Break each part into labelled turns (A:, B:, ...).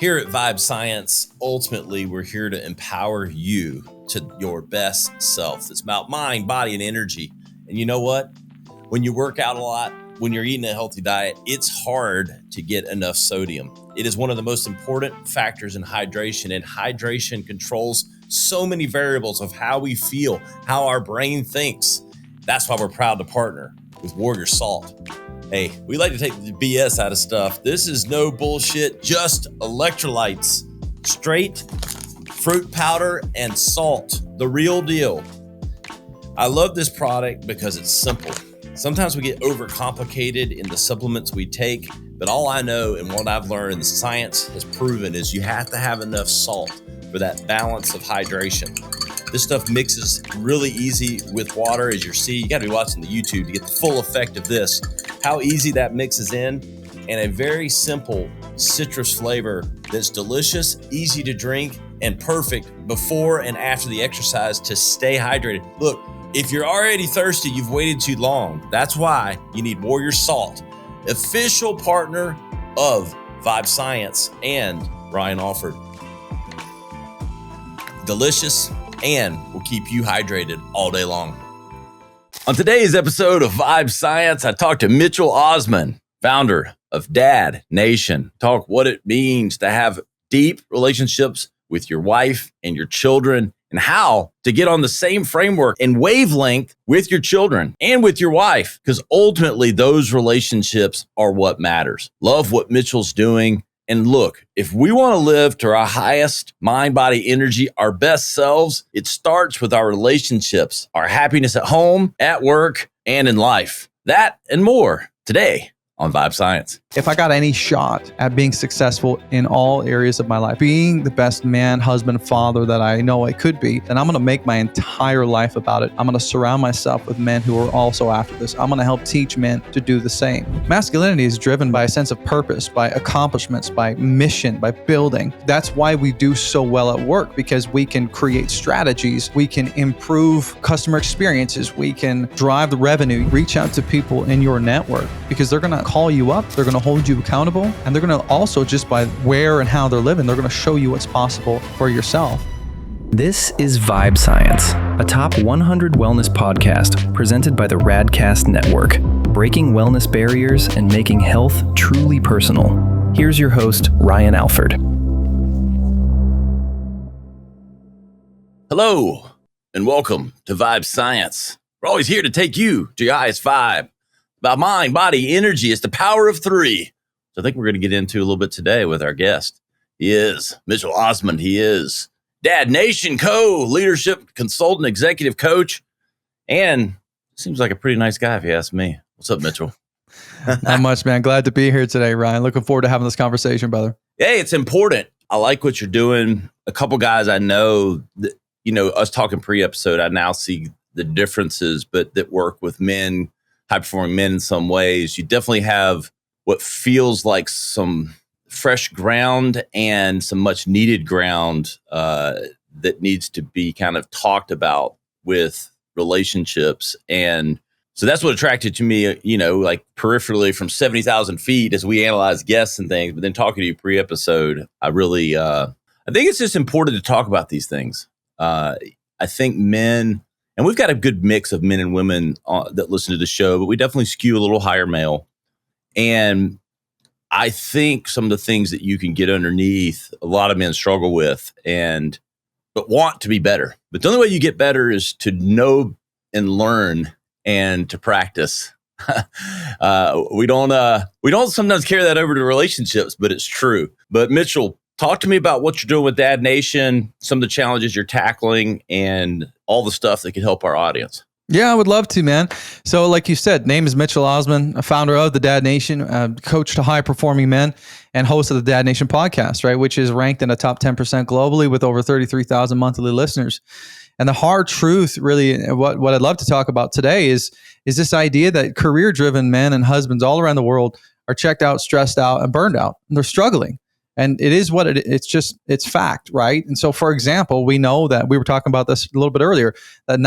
A: Here at Vibe Science, ultimately, we're here to empower you to your best self. It's about mind, body, and energy. And you know what? When you work out a lot, when you're eating a healthy diet, it's hard to get enough sodium. It is one of the most important factors in hydration, and hydration controls so many variables of how we feel, how our brain thinks. That's why we're proud to partner with Warrior Salt. Hey, we like to take the BS out of stuff. This is no bullshit, just electrolytes, straight fruit powder and salt, the real deal. I love this product because it's simple. Sometimes we get overcomplicated in the supplements we take, but all I know and what I've learned and the science has proven is you have to have enough salt for that balance of hydration. This stuff mixes really easy with water, as you see. You got to be watching the YouTube to get the full effect of this. How easy that mixes in, and a very simple citrus flavor that's delicious, easy to drink, and perfect before and after the exercise to stay hydrated. Look, if you're already thirsty, you've waited too long. That's why you need Warrior Salt, official partner of Vibe Science and Ryan Alford. Delicious, and will keep you hydrated all day long. On today's episode of Vibe Science, I talked to Mitchell Osmond, founder of Dad Nation. Talk what it means to have deep relationships with your wife and your children, and how to get on the same framework and wavelength with your children and with your wife, because ultimately those relationships are what matters. Love what Mitchell's doing. And look, if we want to live to our highest mind, body, energy, our best selves, it starts with our relationships, our happiness at home, at work, and in life. That and more today on Vibe Science.
B: If I got any shot at being successful in all areas of my life, being the best man, husband, father that I know I could be, then I'm going to make my entire life about it. I'm going to surround myself with men who are also after this. I'm going to help teach men to do the same. Masculinity is driven by a sense of purpose, by accomplishments, by mission, by building. That's why we do so well at work, because we can create strategies, we can improve customer experiences, we can drive the revenue, reach out to people in your network, because they're going to call you up, they're going to hold you accountable, and they're going to also, just by where and how they're living, they're going to show you what's possible for yourself.
C: This is Vibe Science, a top 100 wellness podcast presented by the Radcast Network, breaking wellness barriers and making health truly personal. Here's your host, Ryan Alford.
A: Hello, and welcome to Vibe Science. We're always here to take you to your highest vibe. About mind, body, energy. It's the power of three. So I think we're going to get into a little bit today with our guest. He is Mitchell Osmond. He is Dad Nation leadership consultant, executive coach, and seems like a pretty nice guy if you ask me. What's up, Mitchell?
B: Not much, man. Glad to be here today, Ryan. Looking forward to having this conversation, brother.
A: Hey, it's important. I like what you're doing. A couple guys I know that, us talking pre-episode, I now see the differences, but that work with men, high-performing men in some ways. You definitely have what feels like some fresh ground and some much-needed ground that needs to be kind of talked about with relationships. And so that's what attracted to me, like peripherally from 70,000 feet as we analyze guests and things. But then talking to you pre-episode, I really, I think it's just important to talk about these things. I think men... And we've got a good mix of men and women that listen to the show, but we definitely skew a little higher male. And I think some of the things that you can get underneath, a lot of men struggle with but want to be better. But the only way you get better is to know and learn and to practice. We don't sometimes carry that over to relationships, but it's true. But Mitchell, talk to me about what you're doing with Dad Nation, some of the challenges you're tackling, and all the stuff that could help our audience.
B: Yeah, I would love to, man. So like you said, name is Mitchell Osmond, a founder of the Dad Nation, coach to high-performing men, and host of the Dad Nation podcast, right, which is ranked in the top 10% globally with over 33,000 monthly listeners. And the hard truth, really, what I'd love to talk about today is this idea that career-driven men and husbands all around the world are checked out, stressed out, and burned out. And they're struggling. And it is what it's fact, right? And so, for example, we know that we were talking about this a little bit earlier, that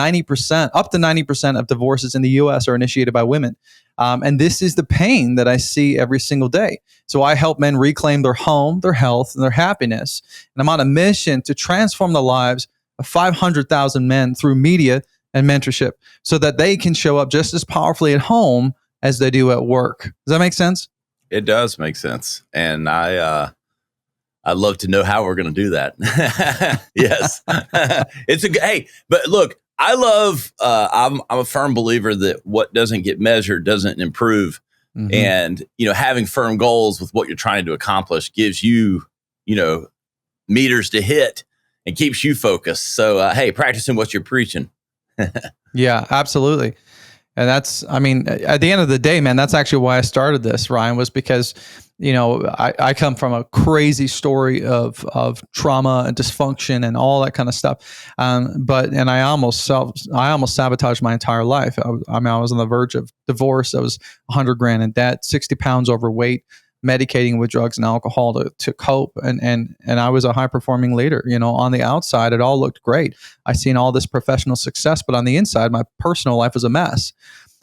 B: up to 90% of divorces in the US are initiated by women. And this is the pain that I see every single day. So I help men reclaim their home, their health, and their happiness. And I'm on a mission to transform the lives of 500,000 men through media and mentorship so that they can show up just as powerfully at home as they do at work. Does that make sense?
A: It does make sense. And I'd love to know how we're going to do that. Yes. Hey, but look, I love, I'm a firm believer that what doesn't get measured doesn't improve. Mm-hmm. And, having firm goals with what you're trying to accomplish gives you, meters to hit and keeps you focused. So, hey, practicing what you're preaching.
B: Yeah, absolutely. And at the end of the day, man, that's actually why I started this, Ryan, was because, I come from a crazy story of trauma and dysfunction and all that kind of stuff. And I almost sabotaged my entire life. I was on the verge of divorce. I was $100,000 in debt, 60 pounds overweight, medicating with drugs and alcohol to cope. And I was a high performing leader. On the outside, it all looked great. I seen all this professional success, but on the inside, my personal life was a mess.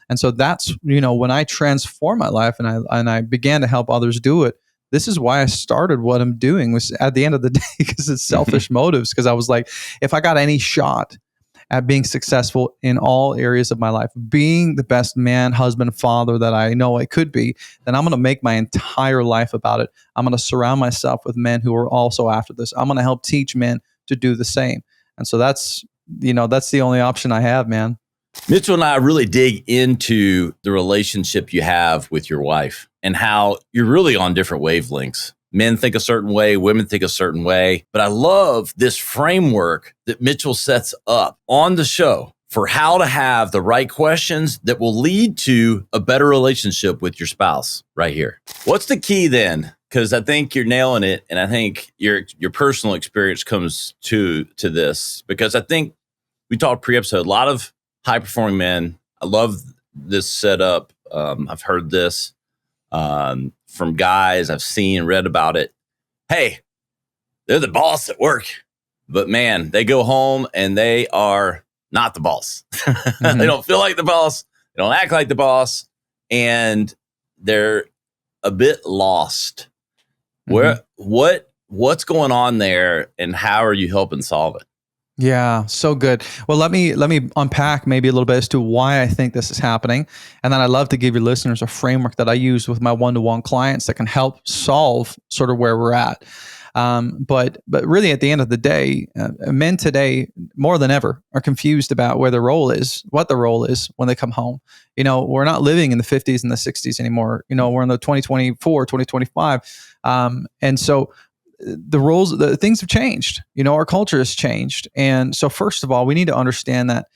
B: And so that's, when I transformed my life and I began to help others do it, this is why I started what I'm doing, was at the end of the day, because it's selfish motives. Because I was like, if I got any shot at being successful in all areas of my life, being the best man, husband, father that I know I could be, then I'm going to make my entire life about it. I'm going to surround myself with men who are also after this. I'm going to help teach men to do the same. And so that's the only option I have, man.
A: Mitchell and I really dig into the relationship you have with your wife and how you're really on different wavelengths. Men think a certain way, women think a certain way. But I love this framework that Mitchell sets up on the show for how to have the right questions that will lead to a better relationship with your spouse right here. What's the key then? Because I think you're nailing it. And I think your personal experience comes to this, because I think we talked pre-episode, a lot of high-performing men. I love this setup. I've heard this from guys. I've seen and read about it. Hey, they're the boss at work. But man, they go home and they are not the boss. Mm-hmm. They don't feel like the boss. They don't act like the boss. And they're a bit lost. Mm-hmm. What's going on there, and how are you helping solve it?
B: Yeah, so good. Well, let me unpack maybe a little bit as to why I think this is happening. And then I'd love to give your listeners a framework that I use with my one-to-one clients that can help solve sort of where we're at. But really at the end of the day, men today, more than ever, are confused about what the role is when they come home. We're not living in the 50s and the 60s anymore. We're in the 2024, 2025. And so the things have changed. Our culture has changed. And so first of all, we need to understand that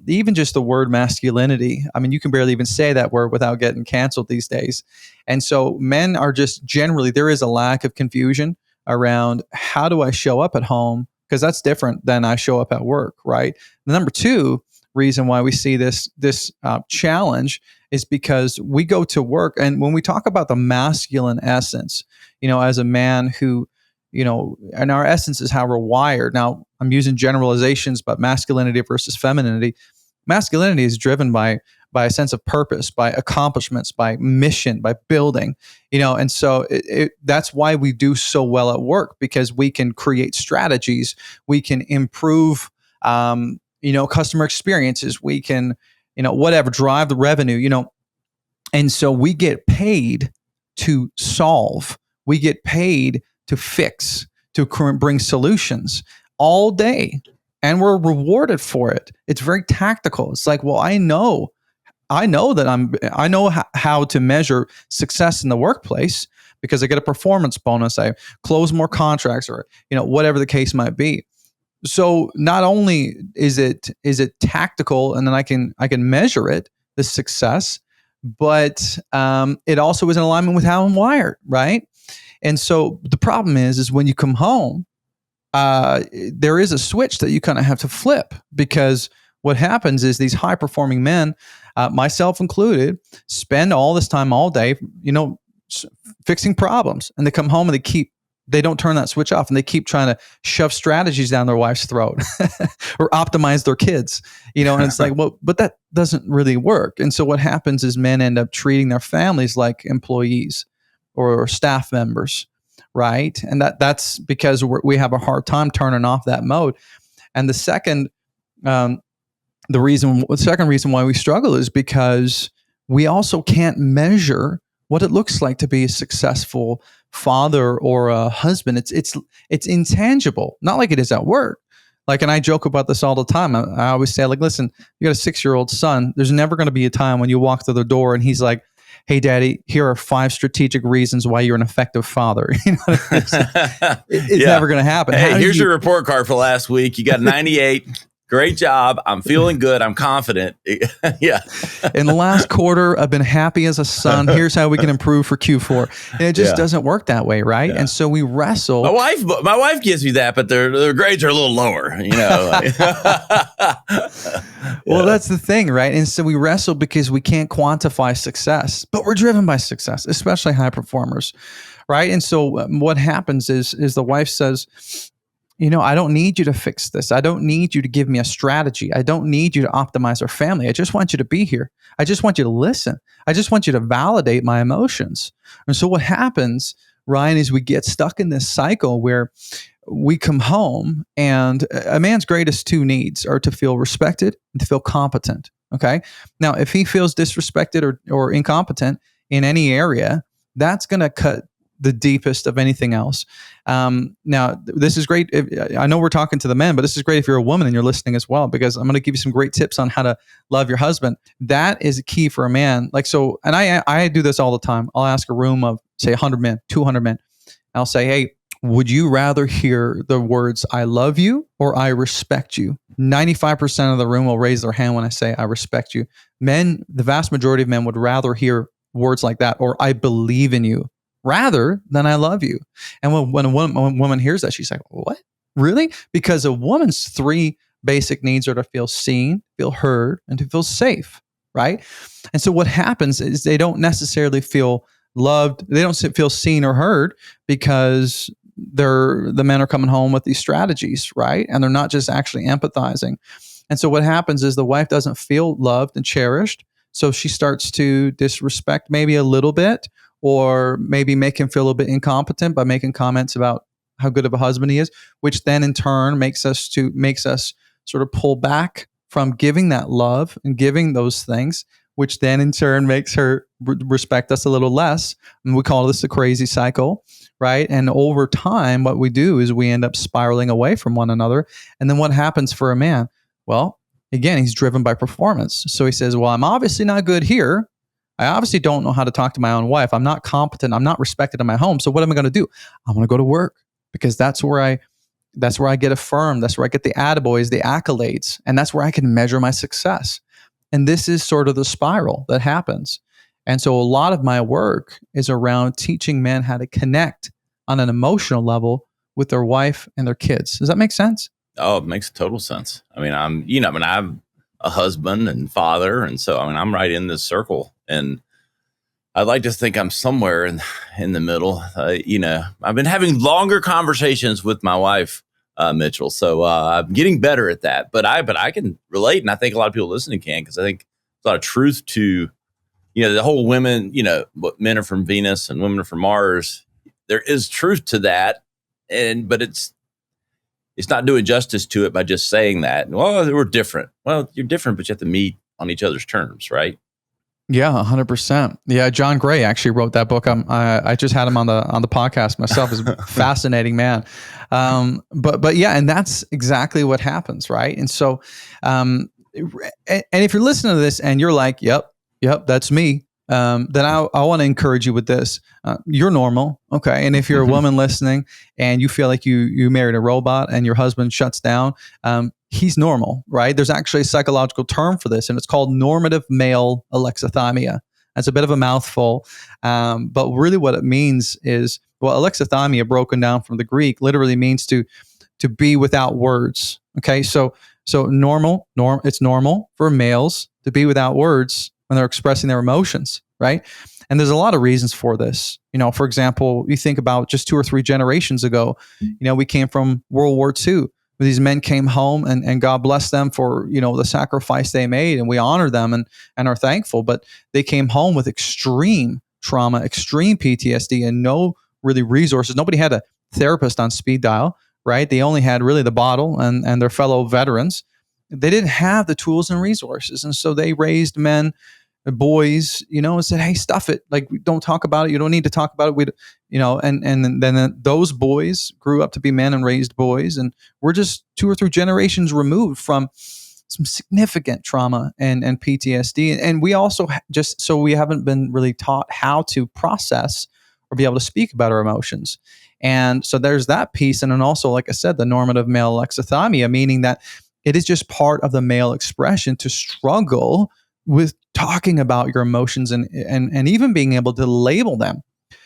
B: even just the word masculinity, you can barely even say that word without getting canceled these days. And so men are just generally, there is a lack of confusion around how do I show up at home, because that's different than I show up at work, right? The number two reason why we see this challenge is because we go to work, and when we talk about the masculine essence, as a man who, and our essence is how we're wired. Now, I'm using generalizations, but masculinity versus femininity. Masculinity is driven by a sense of purpose, by accomplishments, by mission, by building, and so that's why we do so well at work, because we can create strategies, we can improve, customer experiences, we can, drive the revenue, and so we get paid to solve, we get paid to fix, to bring solutions all day, and we're rewarded for it. It's very tactical. It's like, well, I know how to measure success in the workplace because I get a performance bonus. I close more contracts, or whatever the case might be. So not only is it tactical, and then I can measure it, the success, but it also is in alignment with how I'm wired, right? And so the problem is when you come home, there is a switch that you kind of have to flip, because what happens is these high performing men, myself included, spend all this time all day, fixing problems, and they come home and they keep they don't turn that switch off, and they keep trying to shove strategies down their wife's throat or optimize their kids, and it's like, well, but that doesn't really work. And so what happens is men end up treating their families like employees or staff members, right? And that's because we have a hard time turning off that mode. And the second reason why we struggle is because we also can't measure what it looks like to be a successful father or a husband. It's intangible, not like it is at work. Like, and I joke about this all the time. I always say, like, listen, you got a 6-year-old son. There's never going to be a time when you walk through the door and he's like, hey, Daddy, here are 5 strategic reasons why you're an effective father. It's never going to happen.
A: Hey, here's your report card for last week. You got 98. Great job. I'm feeling good. I'm confident. Yeah.
B: In the last quarter, I've been happy as a son. Here's how we can improve for Q4. And it just doesn't work that way, right? Yeah. And so we wrestle.
A: My wife gives me that, but their grades are a little lower,
B: Well, that's the thing, right? And so we wrestle because we can't quantify success, but we're driven by success, especially high performers, right? And so what happens is the wife says, I don't need you to fix this. I don't need you to give me a strategy. I don't need you to optimize our family. I just want you to be here. I just want you to listen. I just want you to validate my emotions. And so what happens, Ryan, is we get stuck in this cycle where we come home and a man's greatest 2 needs are to feel respected and to feel competent. Okay. Now, if he feels disrespected or incompetent in any area, that's going to cut the deepest of anything else. Now, this is great. I know we're talking to the men, but this is great if you're a woman and you're listening as well, because I'm going to give you some great tips on how to love your husband. That is a key for a man. Like, so, and I do this all the time. I'll ask a room of, say, 100 men, 200 men. I'll say, hey, would you rather hear the words, I love you or I respect you? 95% of the room will raise their hand when I say, I respect you. Men, the vast majority of men would rather hear words like that, or I believe in you, rather than I love you. And when a woman hears that, she's like, what? Really? Because a woman's 3 basic needs are to feel seen, feel heard, and to feel safe, right? And so what happens is they don't necessarily feel loved. They don't feel seen or heard because the men are coming home with these strategies, right? And they're not just actually empathizing. And so what happens is the wife doesn't feel loved and cherished. So she starts to disrespect maybe a little bit, or maybe make him feel a little bit incompetent by making comments about how good of a husband he is, which then in turn makes us sort of pull back from giving that love and giving those things, which then in turn makes her respect us a little less. And we call this a crazy cycle, right? And over time, what we do is we end up spiraling away from one another. And then what happens for a man? Well, again, he's driven by performance. So he says, well, I'm obviously not good here. I obviously don't know how to talk to my own wife. I'm not competent. I'm not respected in my home. So what am I going to do? I'm going to go to work, because that's where I get affirmed. That's where I get the attaboys, the accolades, and that's where I can measure my success. And this is sort of the spiral that happens. And so a lot of my work is around teaching men how to connect on an emotional level with their wife and their kids. Does that make sense?
A: Oh, it makes total sense. I mean, I'm a husband and father, and so I'm right in this circle. And I'd like to think I'm somewhere in the middle. I've been having longer conversations with my wife, Mitchell. So I'm getting better at that. But I can relate, and I think a lot of people listening can, because I think there's a lot of truth to, the whole women, men are from Venus and women are from Mars. There is truth to that, but it's not doing justice to it by just saying that. Well, we're different. Well, you're different, but you have to meet on each other's terms, right?
B: Yeah, 100%. Yeah, John Gray actually wrote that book. I just had him on the podcast myself. He's a fascinating man. But yeah, and that's exactly what happens, right? And so, and if you're listening to this and you're like, yep, that's me, then I want to encourage you with this. You're normal, okay? And if you're a woman listening and you feel like you married a robot and your husband shuts down, he's normal, right? There's actually a psychological term for this, and it's called normative male alexithymia. That's a bit of a mouthful, but really what it means is, well, alexithymia, broken down from the Greek, literally means to be without words. Okay, so it's normal for males to be without words when they're expressing their emotions, right? And there's a lot of reasons for this. For example, you think about just 2 or 3 generations ago, we came from World War II. These men came home and God bless them for, the sacrifice they made, and we honor them and are thankful. But they came home with extreme trauma, extreme PTSD, and no really resources. Nobody had a therapist on speed dial, right? They only had really the bottle and their fellow veterans. They didn't have the tools and resources. And so they raised men, boys, and said, hey, stuff it. Like, don't talk about it. You don't need to talk about it. And then those boys grew up to be men and raised boys. And we're just 2 or 3 generations removed from some significant trauma and PTSD. And we also we haven't been really taught how to process or be able to speak about our emotions. And so there's that piece. And then also, like I said, the normative male alexithymia, meaning that it is just part of the male expression to struggle with talking about your emotions and even being able to label them.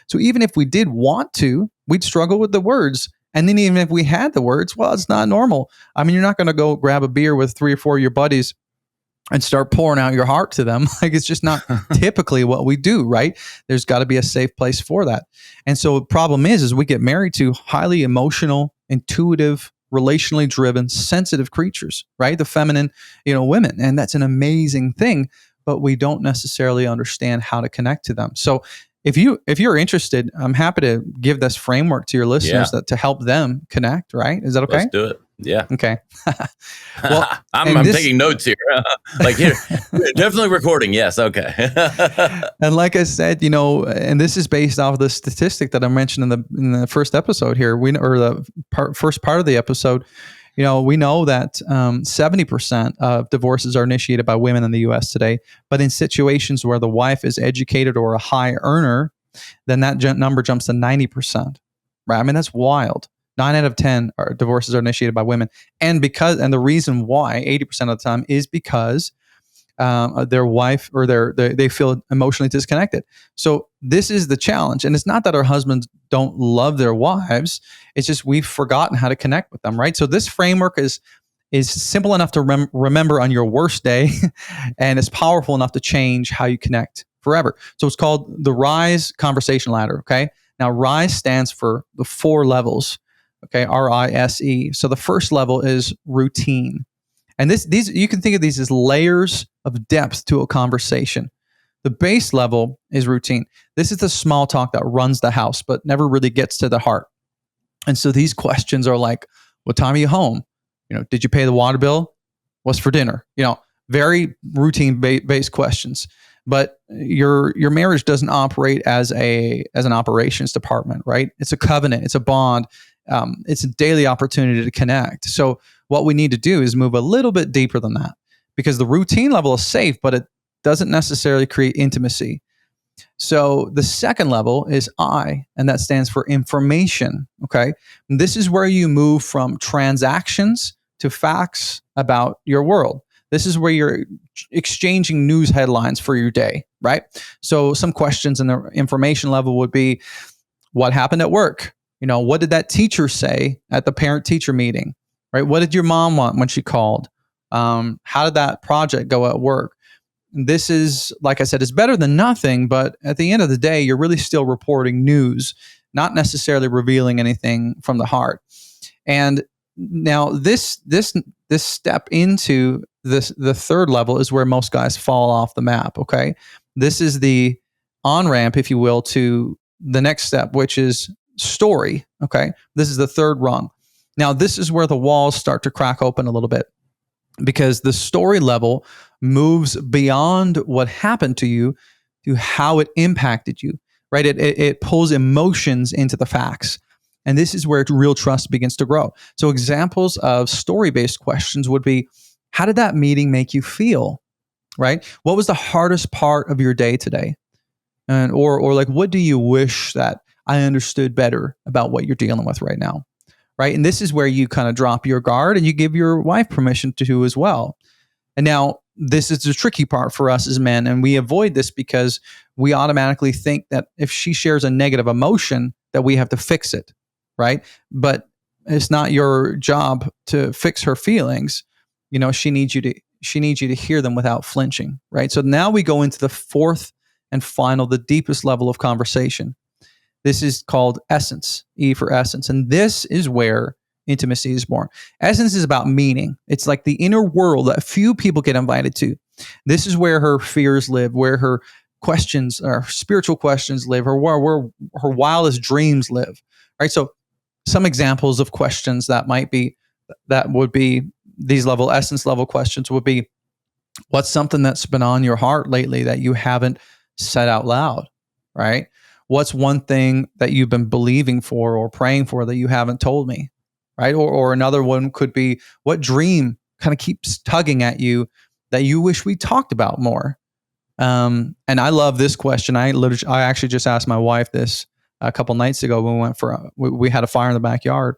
B: So even if we did want to, we'd struggle with the words. And then even if we had the words, well, it's not normal. I mean, you're not going to go grab a beer with 3 or 4 of your buddies and start pouring out your heart to them. Like, it's just not typically what we do, right? There's got to be a safe place for that. And so the problem is we get married to highly emotional, intuitive, relationally driven, sensitive creatures, right? The feminine, women. And that's an amazing thing, but we don't necessarily understand how to connect to them. So if you're interested, I'm happy to give this framework to your listeners to help them connect, right? Is that okay?
A: Let's do it. Yeah.
B: Okay.
A: Well, I'm taking notes here. Like, here, definitely recording. Yes. Okay.
B: And like I said, and this is based off of the statistic that I mentioned in the first episode here, first part of the episode. We know that 70% of divorces are initiated by women in the U.S. today, but in situations where the wife is educated or a high earner, then that number jumps to 90%. Right? I mean, that's wild. 9 out of 10 divorces are initiated by women, and the reason why 80% of the time is because their wife or they feel emotionally disconnected. So this is the challenge, and it's not that our husbands don't love their wives; it's just we've forgotten how to connect with them, right? So this framework is simple enough to remember on your worst day, and it's powerful enough to change how you connect forever. So it's called the RISE conversation ladder. Okay, now RISE stands for the 4 levels. Okay, RISE. So the first level is routine. And these you can think of these as layers of depth to a conversation. The base level is routine. This is the small talk that runs the house, but never really gets to the heart. And so these questions are like, what time are you home? Did you pay the water bill? What's for dinner? Very routine based questions. But your marriage doesn't operate as an operations department, right? It's a covenant. It's a bond. It's a daily opportunity to connect. So what we need to do is move a little bit deeper than that, because the routine level is safe, but it doesn't necessarily create intimacy. So the second level is I, and that stands for information. Okay. And this is where you move from transactions to facts about your world. This is where you're exchanging news headlines for your day, right? So some questions in the information level would be, what happened at work? What did that teacher say at the parent-teacher meeting, right? What did your mom want when she called? How did that project go at work? This is, like I said, it's better than nothing, but at the end of the day, you're really still reporting news, not necessarily revealing anything from the heart. And now this step into the third level is where most guys fall off the map, okay? This is the on-ramp, if you will, to the next step, which is story, okay? This is the third rung. Now, this is where the walls start to crack open a little bit, because the story level moves beyond what happened to you to how it impacted you, right? It pulls emotions into the facts. And this is where real trust begins to grow. So examples of story-based questions would be, how did that meeting make you feel, right? What was the hardest part of your day today? And or like, what do you wish that I understood better about what you're dealing with right now, right? And this is where you kind of drop your guard and you give your wife permission to as well. And now this is the tricky part for us as men, and we avoid this because we automatically think that if she shares a negative emotion, that we have to fix it, right? But it's not your job to fix her feelings. She needs you to hear them without flinching, right? So now we go into the fourth and final, the deepest level of conversation. This is called essence, E for essence. And this is where intimacy is born. Essence is about meaning. It's like the inner world that few people get invited to. This is where her fears live, where her questions, or spiritual questions live, or where her wildest dreams live. Right. So some examples of questions that would be these essence level questions would be, what's something that's been on your heart lately that you haven't said out loud? Right. What's one thing that you've been believing for or praying for that you haven't told me? Right. Or another one could be, what dream kind of keeps tugging at you that you wish we talked about more? And I love this question. I actually just asked my wife this a couple nights ago when we had a fire in the backyard.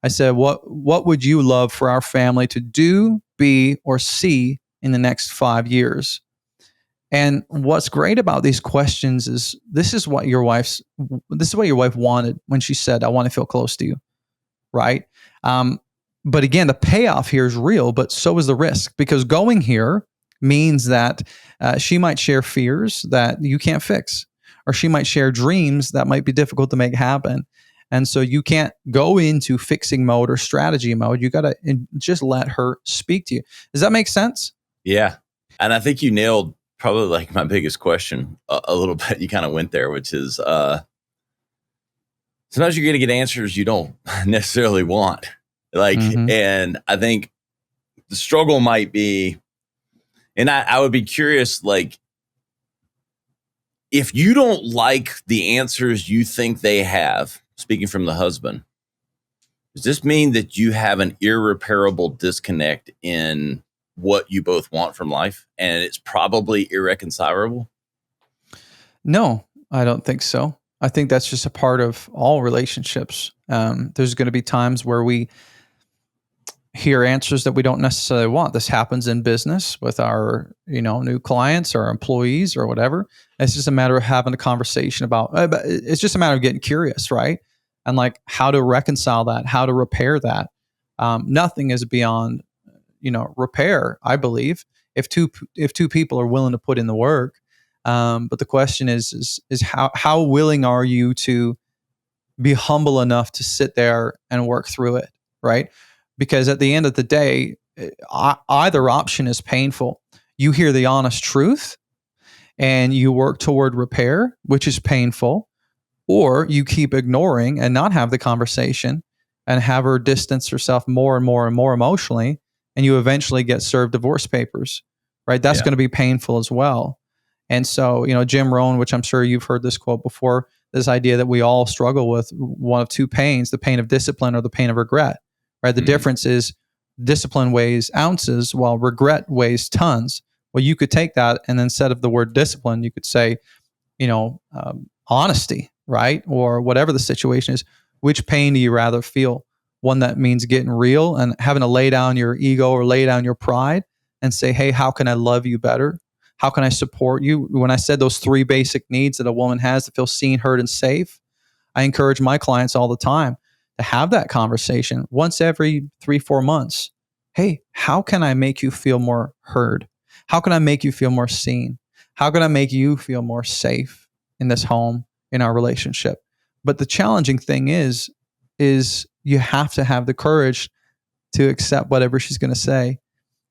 B: I said, what would you love for our family to do, be, or see in the next 5 years? And what's great about these questions is this is what your wife wanted when she said, I want to feel close to you. Right. But again, the payoff here is real, but so is the risk, because going here means that she might share fears that you can't fix, or she might share dreams that might be difficult to make happen. And so you can't go into fixing mode or strategy mode. You got to just let her speak to you. Does that make sense?
A: Yeah. And I think you nailed probably like my biggest question a little bit. You kind of went there, which is sometimes you're going to get answers you don't necessarily want. And I think the struggle might be, and I would be curious, like, if you don't like the answers you think they have, speaking from the husband, does this mean that you have an irreparable disconnect in what you both want from life, and it's probably irreconcilable?
B: No, I don't think so. I think that's just a part of all relationships. There's going to be times where we hear answers that we don't necessarily want. This happens in business with our, new clients or employees or whatever. It's just a matter of having a conversation about, it's just a matter of getting curious, right? And like how to reconcile that, how to repair that. Nothing is beyond, repair, I believe, if two people are willing to put in the work. But the question is how willing are you to be humble enough to sit there and work through it, right? Because at the end of the day, either option is painful. You hear the honest truth and you work toward repair, which is painful, or you keep ignoring and not have the conversation and have her distance herself more and more and more emotionally, and you eventually get served divorce papers, right? That's going to be painful as well. And so, Jim Rohn, which I'm sure you've heard this quote before, this idea that we all struggle with one of two pains, the pain of discipline or the pain of regret. Right? The difference is discipline weighs ounces while regret weighs tons. Well, you could take that, and instead of the word discipline, you could say, honesty, right? Or whatever the situation is. Which pain do you rather feel? One that means getting real and having to lay down your ego or lay down your pride and say, hey, how can I love you better? How can I support you? When I said those 3 basic needs that a woman has to feel seen, heard, and safe, I encourage my clients all the time to have that conversation once every 3-4 months. Hey, how can I make you feel more heard? How can I make you feel more seen? How can I make you feel more safe in this home, in our relationship? But the challenging thing is you have to have the courage to accept whatever she's going to say.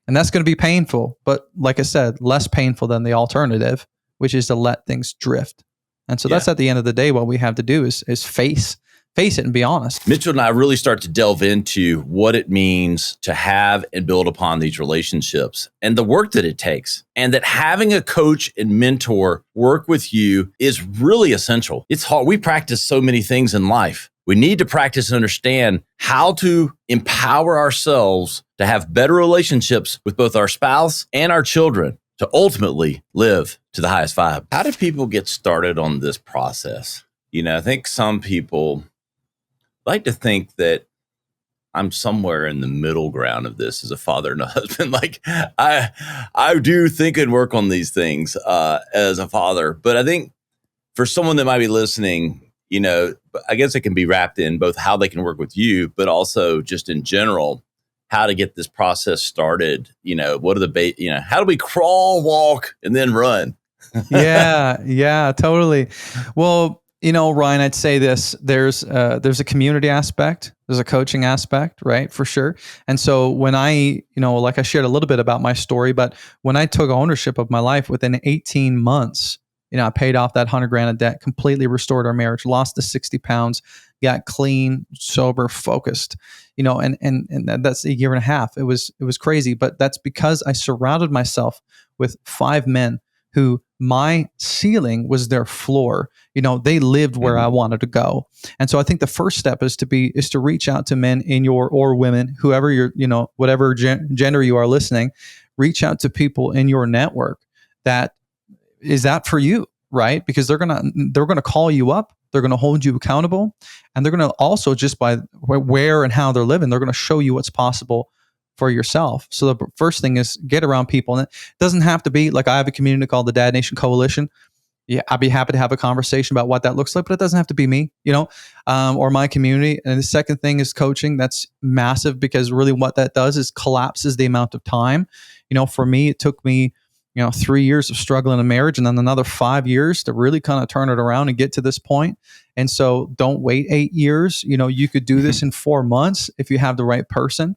B: And that's going to be painful. But like I said, less painful than the alternative, which is to let things drift. And so that's at the end of the day, what we have to do is face it and be honest.
A: Mitchell and I really start to delve into what it means to have and build upon these relationships and the work that it takes, and that having a coach and mentor work with you is really essential. It's hard. We practice so many things in life. We need to practice and understand how to empower ourselves to have better relationships with both our spouse and our children to ultimately live to the highest vibe. How do people get started on this process? I think some people like to think that I'm somewhere in the middle ground of this as a father and a husband. Like I do think and work on these things as a father, but I think for someone that might be listening, I guess it can be wrapped in both how they can work with you, but also just in general, how to get this process started. What are the how do we crawl, walk, and then run?
B: Yeah, totally. Well, Ryan, I'd say this: there's a community aspect, there's a coaching aspect, right? For sure. And so when like I shared a little bit about my story, but when I took ownership of my life within 18 months, I paid off that 100 grand of debt, completely restored our marriage, lost the 60 pounds, got clean, sober, focused, and that's a year and a half. It was crazy, but that's because I surrounded myself with 5 men who my ceiling was their floor. They lived where I wanted to go. And so I think the first step is to reach out to men in or women, whoever you're, whatever gender you are listening, reach out to people in your network that is that for you, right? Because they're going to call you up. They're going to hold you accountable. And they're going to also, just by where and how they're living, they're going to show you what's possible for yourself. So the first thing is get around people. And it doesn't have to be like, I have a community called the Dad Nation Coalition. Yeah, I'd be happy to have a conversation about what that looks like, but it doesn't have to be me, or my community. And the second thing is coaching. That's massive, because really what that does is collapses the amount of time. For me, it took me 3 years of struggling in marriage, and then another 5 years to really kind of turn it around and get to this point. And so don't wait 8 years. You could do this in 4 months if you have the right person.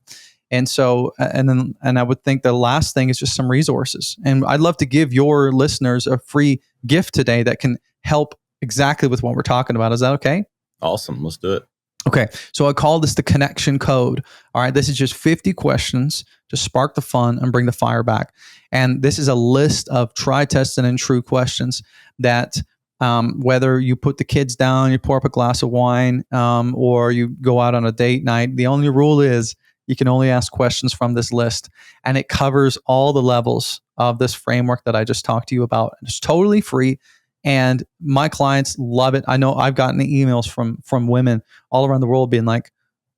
B: And so, and I would think the last thing is just some resources. And I'd love to give your listeners a free gift today that can help exactly with what we're talking about. Is that okay?
A: Awesome. Let's do it.
B: Okay. So I call this the connection code. All right. This is just 50 questions to spark the fun and bring the fire back. And this is a list of try, tested, and true questions that whether you put the kids down, you pour up a glass of wine, or you go out on a date night, the only rule is you can only ask questions from this list. And it covers all the levels of this framework that I just talked to you about. It's totally free. And my clients love it. I know I've gotten emails from women all around the world being like,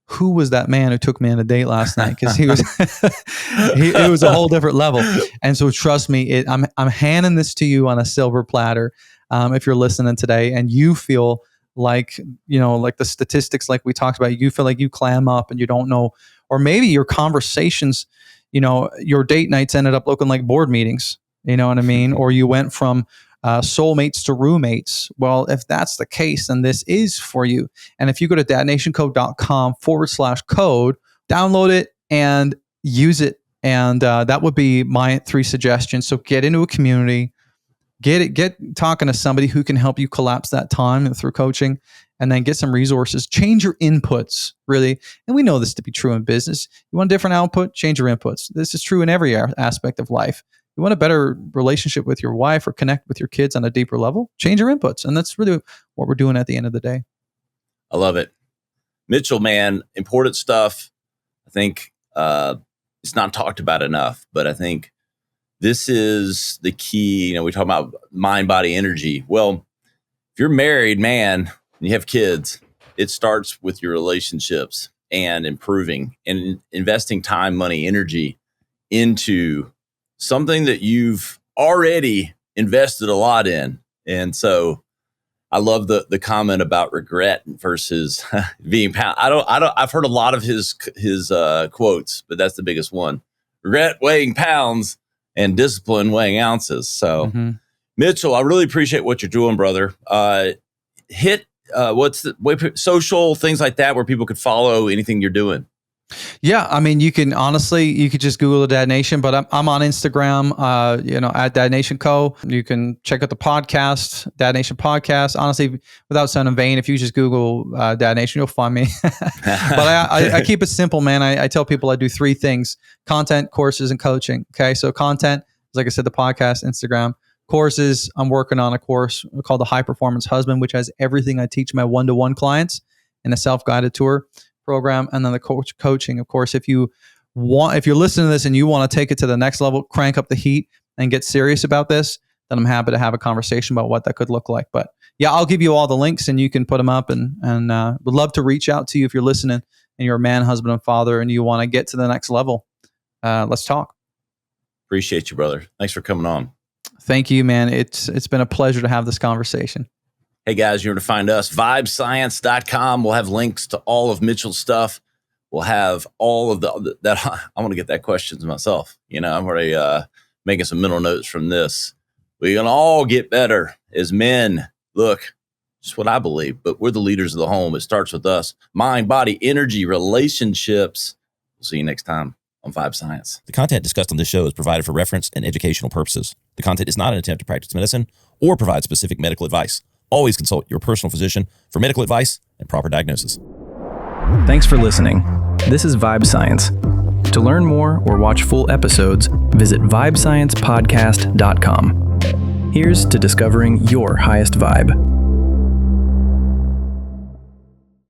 B: who was that man who took me on a date last night? Because he was, it was a whole different level. And so trust me, I'm handing this to you on a silver platter. If you're listening today and you feel like, like the statistics, like we talked about, you feel like you clam up and you don't know, or maybe your conversations, your date nights ended up looking like board meetings, you know what I mean? Or you went from soulmates to roommates. Well, if that's the case, then this is for you. And if you go to dadnationcode.com/code, download it and use it. And that would be my 3 suggestions. So get into a community, get talking to somebody who can help you collapse that time through coaching, and then get some resources. Change your inputs, really. And we know this to be true in business. You want a different output? Change your inputs. This is true in every aspect of life. You want a better relationship with your wife or connect with your kids on a deeper level? Change your inputs. And that's really what we're doing at the end of the day.
A: I love it. Mitchell, man, important stuff. I think it's not talked about enough, but I think this is the key. We talk about mind, body, energy. Well, if you're married, man, and you have kids, it starts with your relationships and improving and investing time, money, energy into something that you've already invested a lot in. And so I love the comment about regret versus being pound. I've heard a lot of his quotes, but that's the biggest one. Regret weighing pounds and discipline weighing ounces. So Mitchell, I really appreciate what you're doing, brother. Hit what's the social things like that where people could follow anything you're doing.
B: Yeah, I mean, you could just Google the Dad Nation, but I'm on Instagram, at Dad Nation Co. You can check out the podcast, Dad Nation Podcast. Honestly, without sounding vain, if you just Google Dad Nation, you'll find me. But I keep it simple, man. I tell people I do 3 things: content, courses, and coaching. Okay, so content, like I said, the podcast, Instagram. Courses, I'm working on a course called the High Performance Husband, which has everything I teach my one-to-one clients in a self-guided tour program. And then the coaching, of course, if you're listening to this and you want to take it to the next level, crank up the heat and get serious about this, then I'm happy to have a conversation about what that could look like. But yeah, I'll give you all the links and you can put them up, and would love to reach out to you if you're listening and you're a man, husband, and father and you want to get to the next level. Let's talk.
A: Appreciate you, brother. Thanks for coming on.
B: Thank you, man. It's been a pleasure to have this conversation.
A: Hey guys, you're going to find us, vibescience.com. We'll have links to all of Mitchell's stuff. We'll have all of that. I want to get that questions myself. I'm already making some mental notes from this. We can all get better as men. Look, it's what I believe, but we're the leaders of the home. It starts with us. Mind, body, energy, relationships. We'll see you next time on Vibe Science.
D: The content discussed on this show is provided for reference and educational purposes. The content is not an attempt to practice medicine or provide specific medical advice. Always consult your personal physician for medical advice and proper diagnosis.
C: Thanks for listening. This is Vibe Science. To learn more or watch full episodes, visit vibesciencepodcast.com. Here's to discovering your highest vibe.